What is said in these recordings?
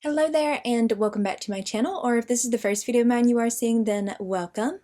Hello there and welcome back to my channel, or if this is the first video of mine you are seeing, then welcome.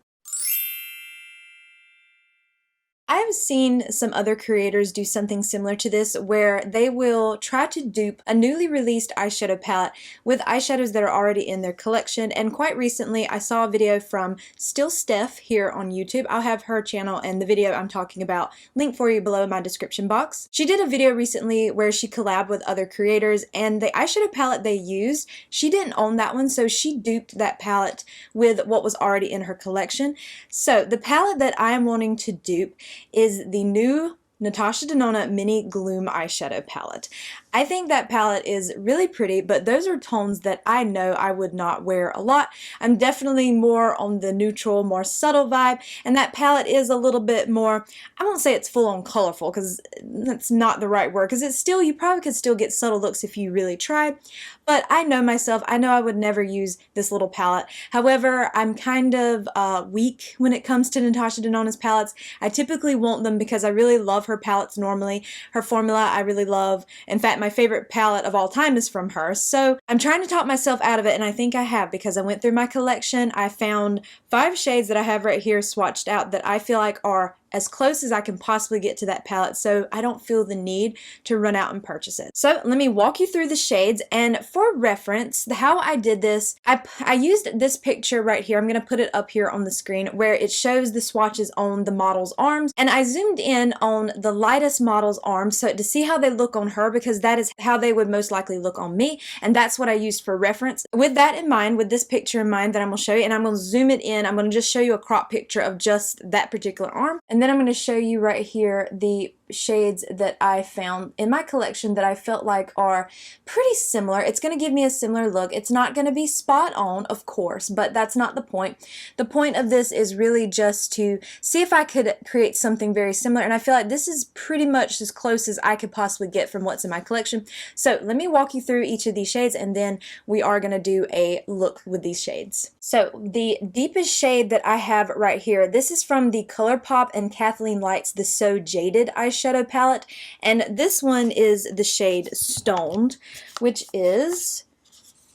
I've seen some other creators do something similar to this where they will try to dupe a newly released eyeshadow palette with eyeshadows that are already in their collection, and quite recently I saw a video from Still Steph here on YouTube. I'll have her channel and the video I'm talking about linked for you below in my description box. She did a video recently where she collabed with other creators, and the eyeshadow palette they used, she didn't own that one, so she duped that palette with what was already in her collection. So the palette that I am wanting to dupe is the new Natasha Denona Mini Gloom eyeshadow palette. I think that palette is really pretty, but those are tones that I know I would not wear a lot. I'm definitely more on the neutral, more subtle vibe, and that palette is a little bit more, I won't say it's full on colorful because that's not the right word, because it's still, you probably could still get subtle looks if you really tried, but I know myself, I know I would never use this little palette. However, I'm kind of weak when it comes to Natasha Denona's palettes. I typically want them because I really love her palettes normally. Her formula I really love. In fact, my favorite palette of all time is from her. So I'm trying to talk myself out of it, and I think I have, because I went through my collection. I found 5 shades that I have right here swatched out that I feel like are as close as I can possibly get to that palette, so I don't feel the need to run out and purchase it. So let me walk you through the shades, and for reference, how I did this, I used this picture right here. I'm going to put it up here on the screen where it shows the swatches on the model's arms, and I zoomed in on the lightest model's arms so to see how they look on her, because that is how they would most likely look on me, and that's what I used for reference. With that in mind, with this picture in mind that I'm going to show you, and I'm going to zoom it in, I'm going to just show you a crop picture of just that particular arm, and then I'm going to show you right here the shades that I found in my collection that I felt like are pretty similar. It's going to give me a similar look. It's not going to be spot on, of course, but that's not the point. The point of this is really just to see if I could create something very similar, and I feel like this is pretty much as close as I could possibly get from what's in my collection. So let me walk you through each of these shades, and then we are going to do a look with these shades. So the deepest shade that I have right here, this is from the ColourPop and Kathleen Light's the So Jaded eyeshadow palette, and this one is the shade Stoned, which is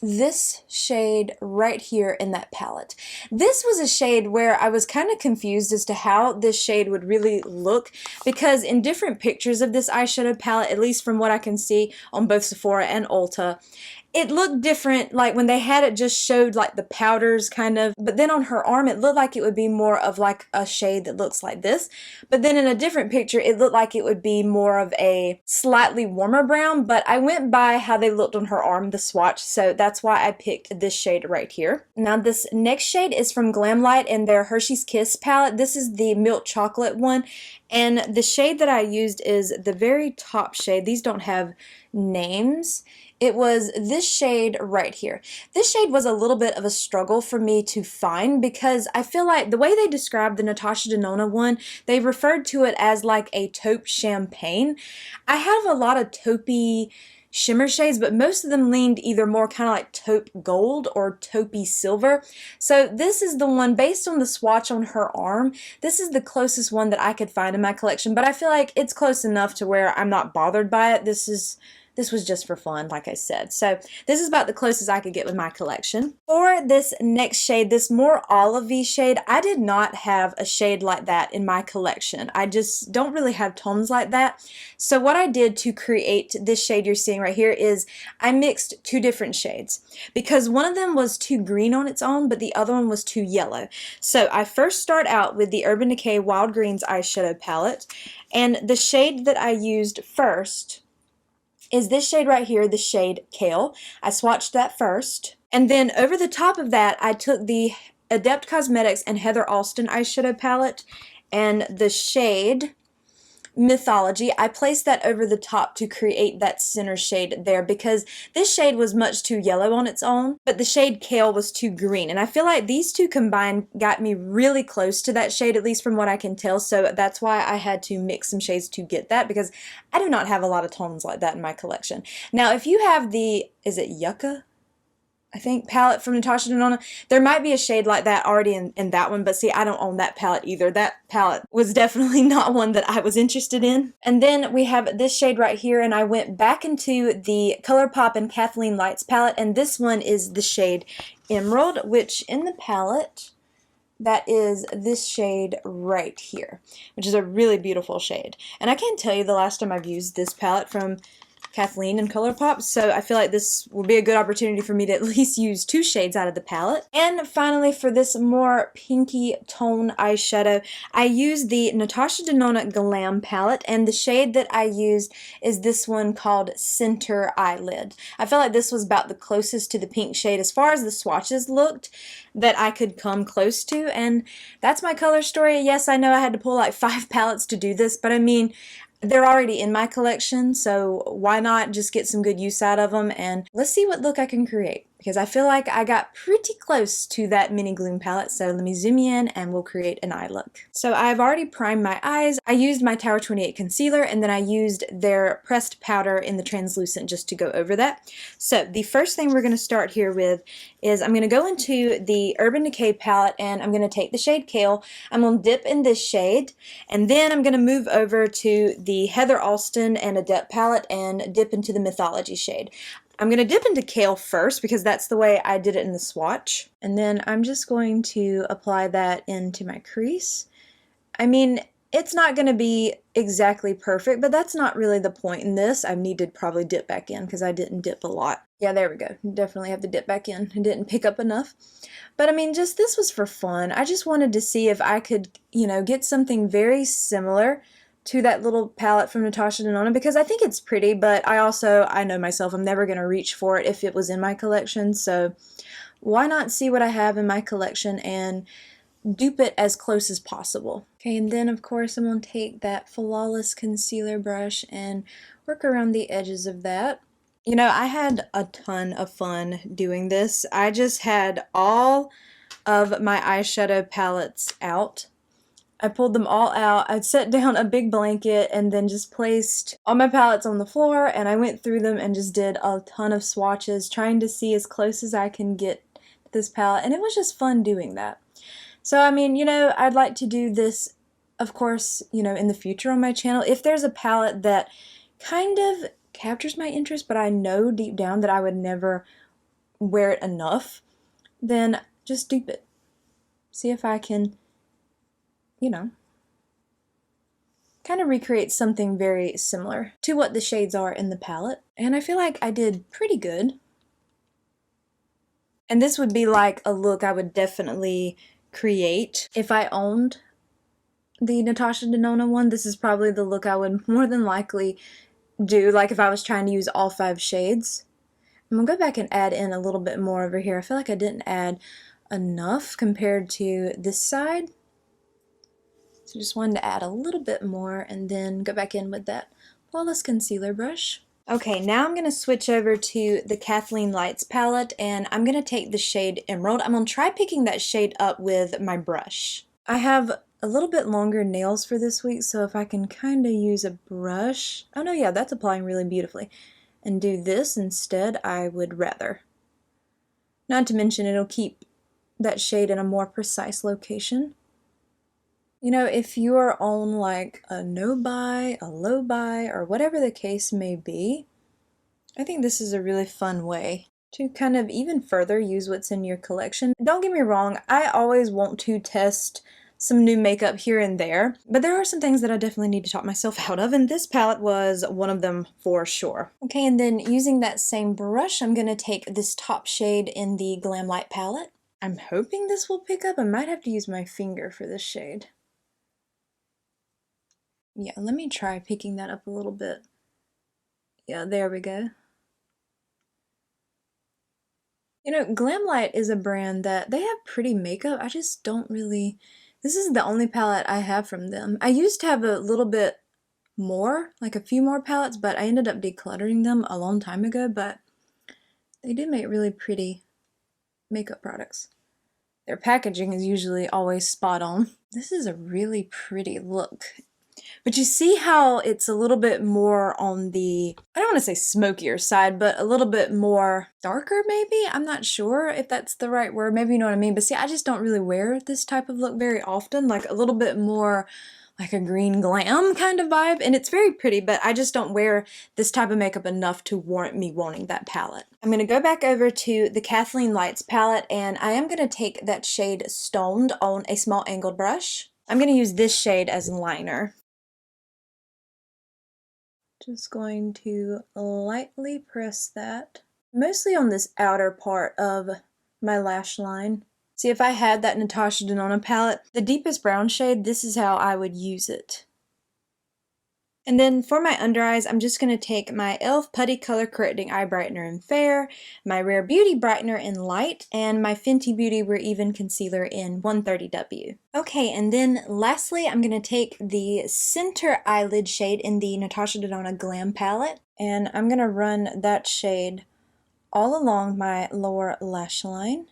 this shade right here in that palette. This was a shade where I was kind of confused as to how this shade would really look, because in different pictures of this eyeshadow palette, at least from what I can see on both Sephora and Ulta, it looked different. Like when they had it just showed like the powders kind of, but then on her arm it looked like it would be more of like a shade that looks like this, but then in a different picture it looked like it would be more of a slightly warmer brown. But I went by how they looked on her arm, the swatch, so that's why I picked this shade right here. Now this next shade is from Glamlite in their Hershey's Kiss palette. This is the milk chocolate one, and the shade that I used is the very top shade. These don't have names. It was this shade right here. This shade was a little bit of a struggle for me to find, because I feel like the way they described the Natasha Denona one, they referred to it as like a taupe champagne. I have a lot of taupey shimmer shades, but most of them leaned either more kind of like taupe gold or taupey silver. So this is the one, based on the swatch on her arm, this is the closest one that I could find in my collection, but I feel like it's close enough to where I'm not bothered by it. This was just for fun, like I said. So this is about the closest I could get with my collection. For this next shade, this more olivey shade, I did not have a shade like that in my collection. I just don't really have tones like that. So what I did to create this shade you're seeing right here is I mixed 2 different shades, because one of them was too green on its own, but the other one was too yellow. So I first start out with the Urban Decay Wild Greens eyeshadow palette, and the shade that I used first is this shade right here, the shade Kale. I swatched that first, and then over the top of that I took the Adept Cosmetics and Heather Alston eyeshadow palette and the shade Mythology. I placed that over the top to create that center shade there, because this shade was much too yellow on its own, but the shade Kale was too green, and I feel like these two combined got me really close to that shade, at least from what I can tell. So that's why I had to mix some shades to get that, because I do not have a lot of tones like that in my collection. Now if you have the, is it Yucca? I think, palette from Natasha Denona. There might be a shade like that already in that one, but see, I don't own that palette either. That palette was definitely not one that I was interested in. And then we have this shade right here, and I went back into the ColourPop and Kathleen Lights palette, and this one is the shade Emerald, which in the palette, that is this shade right here, which is a really beautiful shade. And I can't tell you the last time I've used this palette from Kathleen and ColourPop, so I feel like this will be a good opportunity for me to at least use 2 shades out of the palette. And finally, for this more pinky tone eyeshadow, I used the Natasha Denona Glam palette, and the shade that I used is this one called Center Eyelid. I feel like this was about the closest to the pink shade as far as the swatches looked that I could come close to, and that's my color story. Yes, I know I had to pull like 5 palettes to do this, but I mean, they're already in my collection, so why not just get some good use out of them, and let's see what look I can create, because I feel like I got pretty close to that mini Gloom palette. So let me zoom in and we'll create an eye look. So I've already primed my eyes. I used my Tower 28 concealer, and then I used their pressed powder in the translucent just to go over that. So the first thing we're going to start here with is I'm going to go into the Urban Decay palette, and I'm going to take the shade Kale. I'm going to dip in this shade, and then I'm going to move over to the Heather Alston and Adept palette and dip into the Mythology shade. I'm going to dip into Kale first because that's the way I did it in the swatch. And then I'm just going to apply that into my crease. I mean, it's not going to be exactly perfect, but that's not really the point in this. I need to probably dip back in because I didn't dip a lot. Yeah, there we go. Definitely have to dip back in. I didn't pick up enough. But I mean, just this was for fun. I just wanted to see if I could, you know, get something very similar to that little palette from Natasha Denona, because I think it's pretty, but I know myself, I'm never going to reach for it if it was in my collection, so why not see what I have in my collection and dupe it as close as possible. Okay, and then of course I'm going to take that Flawless concealer brush and work around the edges of that. You know, I had a ton of fun doing this. I just had all of my eyeshadow palettes out. I pulled them all out. I set down a big blanket and then just placed all my palettes on the floor, and I went through them and just did a ton of swatches, trying to see as close as I can get to this palette, and it was just fun doing that. So I mean, you know, I'd like to do this, of course, you know, in the future on my channel. If there's a palette that kind of captures my interest, but I know deep down that I would never wear it enough, then just dupe it. See if I can, you know, kind of recreate something very similar to what the shades are in the palette. And I feel like I did pretty good. And this would be like a look I would definitely create if I owned the Natasha Denona one. This is probably the look I would more than likely do, like if I was trying to use all 5 shades. I'm gonna go back and add in a little bit more over here. I feel like I didn't add enough compared to this side. So just wanted to add a little bit more and then go back in with that Flawless concealer brush. Okay, now I'm going to switch over to the Kathleen Lights palette, and I'm going to take the shade Emerald. I'm going to try picking that shade up with my brush. I have a little bit longer nails for this week, so if I can kind of use a brush... Oh no, yeah, that's applying really beautifully. And do this instead, I would rather. Not to mention it'll keep that shade in a more precise location. You know, if you're on like a no-buy, a low-buy, or whatever the case may be, I think this is a really fun way to kind of even further use what's in your collection. Don't get me wrong, I always want to test some new makeup here and there, but there are some things that I definitely need to talk myself out of, and this palette was one of them for sure. Okay, and then using that same brush, I'm going to take this top shade in the Glamlite palette. I'm hoping this will pick up. I might have to use my finger for this shade. Yeah, let me try picking that up a little bit. Yeah, there we go. You know, Glamlite is a brand that they have pretty makeup. I just don't really... This is the only palette I have from them. I used to have a little bit more, like a few more palettes, but I ended up decluttering them a long time ago, but they do make really pretty makeup products. Their packaging is usually always spot on. This is a really pretty look. But you see how it's a little bit more on the, I don't want to say smokier side, but a little bit more darker maybe? I'm not sure if that's the right word. Maybe you know what I mean. But see, I just don't really wear this type of look very often. Like a little bit more like a green glam kind of vibe. And it's very pretty, but I just don't wear this type of makeup enough to warrant me wanting that palette. I'm going to go back over to the Kathleen Lights palette, and I am going to take that shade Stoned on a small angled brush. I'm going to use this shade as liner. Just going to lightly press that, mostly on this outer part of my lash line. See, if I had that Natasha Denona palette, the deepest brown shade, this is how I would use it. And then for my under eyes, I'm just going to take my e.l.f. Putty Color Correcting Eye Brightener in Fair, my Rare Beauty Brightener in Light, and my Fenty Beauty We're Even Concealer in 130W. Okay, and then lastly, I'm going to take the center eyelid shade in the Natasha Denona Glam palette, and I'm going to run that shade all along my lower lash line.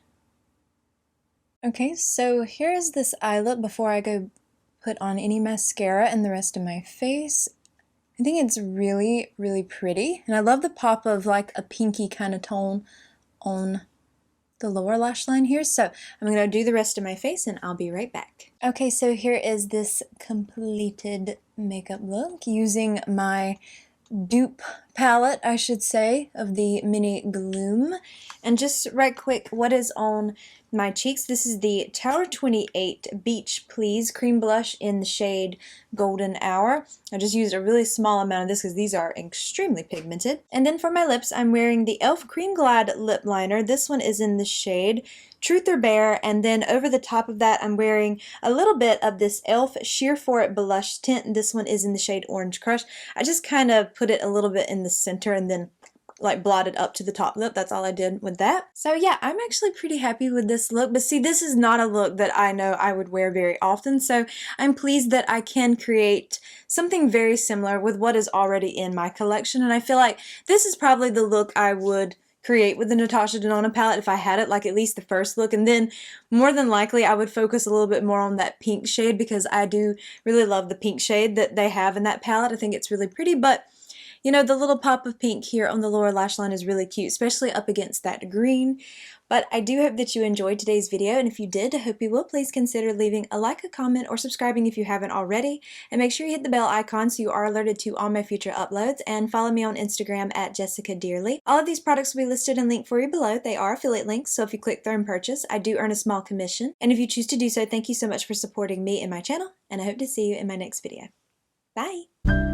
Okay, so here is this eye look before I go put on any mascara and the rest of my face. I think it's really, really pretty, and I love the pop of like a pinky kind of tone on the lower lash line here. So I'm going to do the rest of my face and I'll be right back. Okay, so here is this completed makeup look using my dupe palette, I should say, of the mini Gloom. And just right quick, what is on my cheeks? This is the Tower 28 Beach Please Cream Blush in the shade Golden Hour. I just used a really small amount of this because these are extremely pigmented. And then for my lips, I'm wearing the e.l.f. Cream Glide Lip Liner. This one is in the shade Truth or Bear, and then over the top of that I'm wearing a little bit of this e.l.f. Sheer For It Blush Tint. This one is in the shade Orange Crush. I just kind of put it a little bit in the center and then like blotted up to the top lip. That's all I did with that. So yeah, I'm actually pretty happy with this look, but see, this is not a look that I know I would wear very often, so I'm pleased that I can create something very similar with what is already in my collection, and I feel like this is probably the look I would create with the Natasha Denona palette if I had it, like at least the first look, and then more than likely I would focus a little bit more on that pink shade because I do really love the pink shade that they have in that palette. I think it's really pretty, but you know, the little pop of pink here on the lower lash line is really cute, especially up against that green. But I do hope that you enjoyed today's video, and if you did, I hope you will please consider leaving a like, a comment, or subscribing if you haven't already. And make sure you hit the bell icon so you are alerted to all my future uploads, and follow me on Instagram at jessicadeerly. All of these products will be listed and linked for you below. They are affiliate links, so if you click through and purchase, I do earn a small commission. And if you choose to do so, thank you so much for supporting me and my channel, and I hope to see you in my next video. Bye!